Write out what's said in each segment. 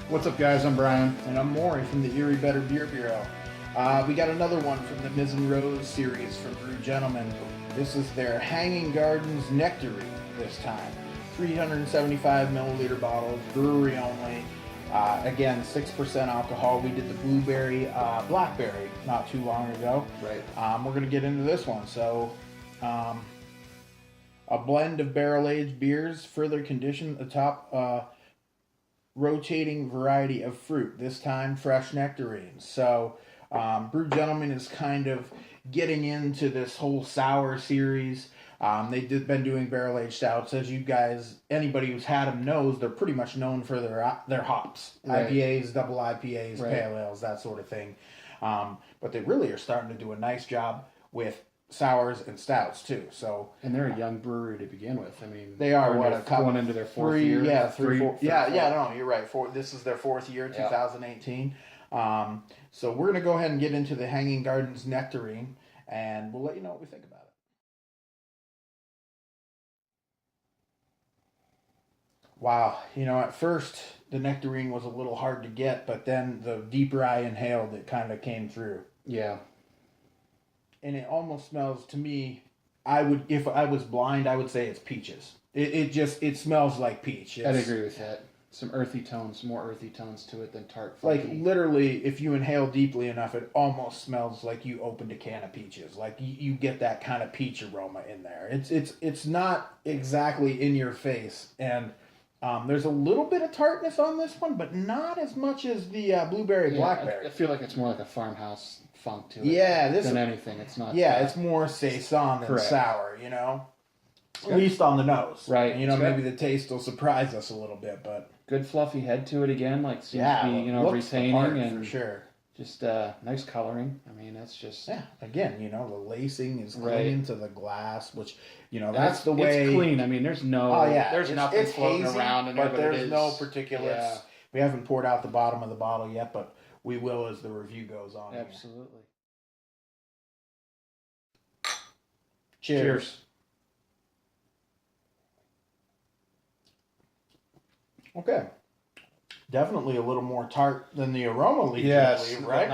What's up, guys? I'm Brian. And I'm Maury from the Erie Better Beer Bureau. We got another one from the Mise en Rose series from Brew Gentlemen. This is their Hanging Gardens Nectarine this time. 375 milliliter bottles, brewery only. Again, 6% alcohol. We did the blueberry, blackberry not too long ago. Right. We're going to get into this one. So, a blend of barrel-aged beers, further conditioned atop rotating variety of fruit, this time fresh nectarines. So Brew Gentlemen is kind of getting into this whole sour series. They've been doing barrel-aged stouts. As you guys, anybody who's had them knows, they're pretty much known for their hops. Right. IPAs, double IPAs, right. Pale ales, that sort of thing. But they really are starting to do a nice job with sours and stouts too. So, and they're a young brewery to begin with. I mean, they are going into their fourth year. Yeah, four. No, you're right. This is their fourth year, 2018. So we're gonna go ahead and get into the Hanging Gardens Nectarine, and we'll let you know what we think about it. Wow, at first the Nectarine was a little hard to get, but then the deeper I inhaled, it kind of came through. Yeah. And it almost smells to me. If I was blind, I would say it's peaches. It smells like peach. I'd agree with that. Some earthy tones, more earthy tones to it than tart. Funky. Like literally, if you inhale deeply enough, it almost smells like you opened a can of peaches. Like you get that kind of peach aroma in there. It's not exactly in your face, and there's a little bit of tartness on this one, but not as much as the blueberry blackberry. I feel like it's more like a farmhouse funk to it. Yeah, than anything. It's not. Yeah, it's more saison than sour. At least on the nose. Right. Maybe the taste will surprise us a little bit, but good fluffy head to it again. Like seems to be retaining and for sure. Just nice coloring. I mean, that's just Again, the lacing is clean to the glass, which that's the way it's clean. I mean, there's nothing floating hazy, around in there, but there's it no particulates. Yeah. We haven't poured out the bottom of the bottle yet, but we will as the review goes on. Absolutely. Cheers. Okay. Definitely a little more tart than the aroma leads. Yes, right?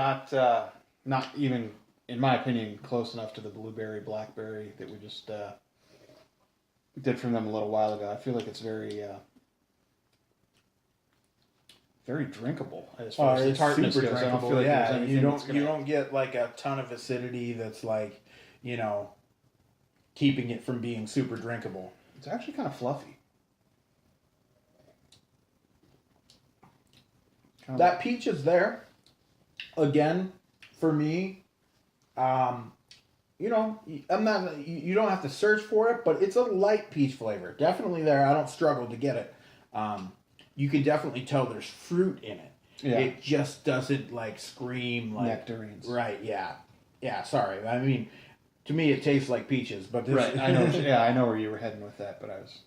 Not even, in my opinion, close enough to the blueberry blackberry that we just did from them a little while ago. I feel like it's very very drinkable as far as the tartness goes. I don't feel like there's anything you don't get like a ton of acidity that's like, keeping it from being super drinkable. It's actually kind of fluffy. That peach is there. Again, for me, I'm not. You don't have to search for it, but it's a light peach flavor. Definitely there. I don't struggle to get it. You can definitely tell there's fruit in it. Yeah. It just doesn't scream like nectarines. Right? Yeah. Yeah. Sorry. I mean, to me, it tastes like peaches, but this... Right. I know. Yeah, I know where you were heading with that, but I was.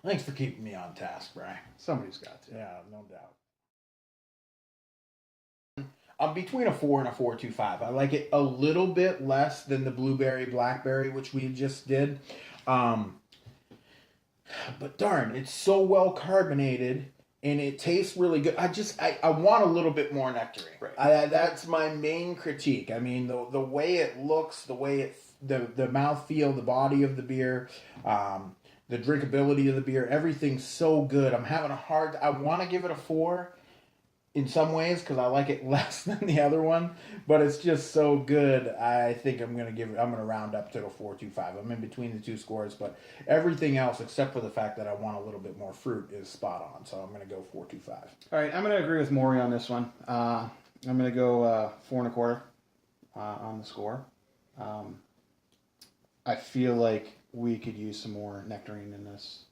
Thanks for keeping me on task, Brian. Somebody's got to. Yeah, no doubt. I'm between a 4 and a 4.25. I like it a little bit less than the blueberry blackberry, which we just did. But darn, it's so well carbonated and it tastes really good. I want a little bit more nectarine. Right. That's my main critique. I mean, the way it looks, the way the mouthfeel, the body of the beer, the drinkability of the beer, everything's so good. I'm having I want to give it a 4 in some ways because I like it less than the other one, but it's just so good. I think I'm going to round up to a 4.25. I'm in between the two scores, but everything else except for the fact that I want a little bit more fruit is spot on. So I'm going to go 4.25. All right, I'm going to agree with Maury on this one. I'm going to go 4.25 on the score. I feel like we could use some more nectarine in this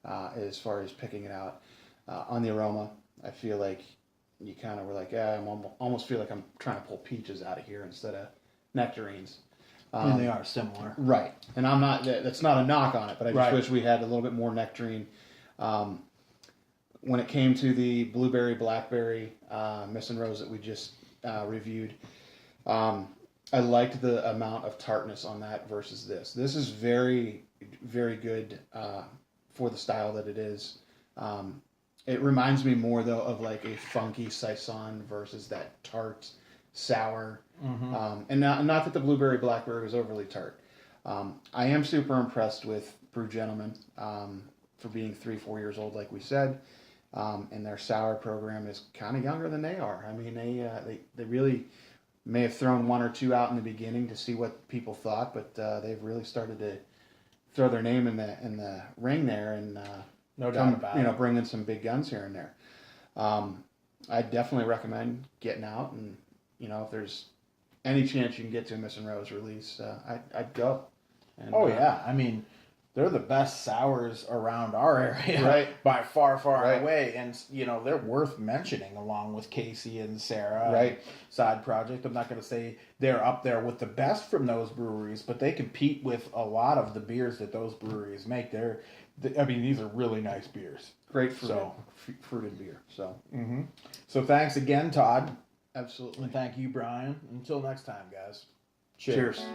as far as picking it out. On the aroma, I feel like you kind of were like, I almost feel like I'm trying to pull peaches out of here instead of nectarines. And they are similar. Right. And I'm not, that's not a knock on it, but I just wish we had a little bit more nectarine. When it came to the blueberry, blackberry, Mise en Rose that we just reviewed, I liked the amount of tartness on that versus this. This is very, very good for the style that it is. It reminds me more though of like a funky Saison versus that tart, sour. And not that the blueberry blackberry was overly tart. I am super impressed with Brew Gentlemen for being 3-4 years old, like we said. And their sour program is kind of younger than they are. I mean, they really may have thrown one or two out in the beginning to see what people thought, but they've really started to throw their name in the ring there, and No doubt about it. bring in some big guns here and there. I definitely recommend getting out, and if there's any chance you can get to a Miss and Rose release, I'd go. And, Yeah, I mean, they're the best sours around our area, right? By far Right. away, and they're worth mentioning along with Casey and Sarah, Right? and Side Project. I'm not going to say they're up there with the best from those breweries, but they compete with a lot of the beers that those breweries make. These are really nice beers. Great fruited beer. So, So thanks again, Todd. absolutely. And thank you, Brian. Until next time, guys. Cheers.